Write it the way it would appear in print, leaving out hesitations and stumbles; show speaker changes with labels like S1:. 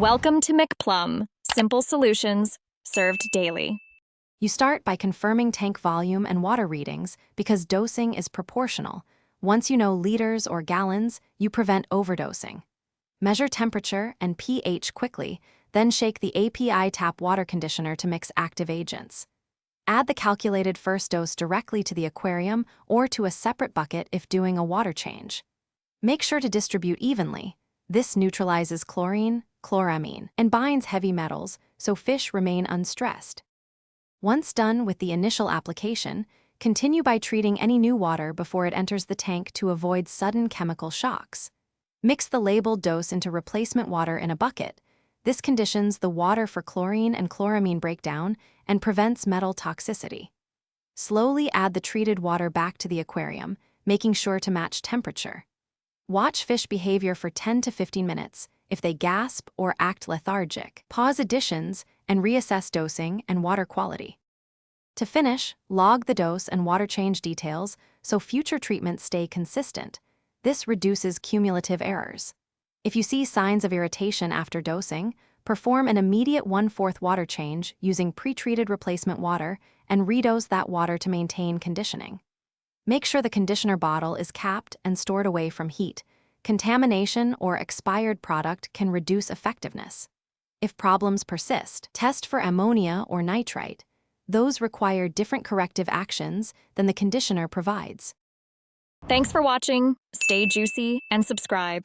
S1: Welcome to McPlum, simple solutions served daily.
S2: You start by confirming tank volume and water readings because dosing is proportional. Once you know liters or gallons, you prevent overdosing. Measure temperature and pH quickly, then shake the API tap water conditioner to mix active agents. Add the calculated first dose directly to the aquarium or to a separate bucket if doing a water change. Make sure to distribute evenly. This neutralizes chlorine, chloramine, and binds heavy metals, so fish remain unstressed. Once done with the initial application, continue by treating any new water before it enters the tank to avoid sudden chemical shocks. Mix the labeled dose into replacement water in a bucket. This conditions the water for chlorine and chloramine breakdown and prevents metal toxicity. Slowly add the treated water back to the aquarium, making sure to match temperature. Watch fish behavior for 10 to 15 minutes. If they gasp or act lethargic, pause additions and reassess dosing and water quality. To finish, log the dose and water change details so future treatments stay consistent. This reduces cumulative errors. If you see signs of irritation after dosing, perform an immediate 1/4 water change using pre-treated replacement water and redose that water to maintain conditioning. Make sure the conditioner bottle is capped and stored away from heat. Contamination or expired product can reduce effectiveness. If problems persist, test for ammonia or nitrite. Those require different corrective actions than the conditioner provides.
S1: Thanks for watching. Stay juicy and subscribe.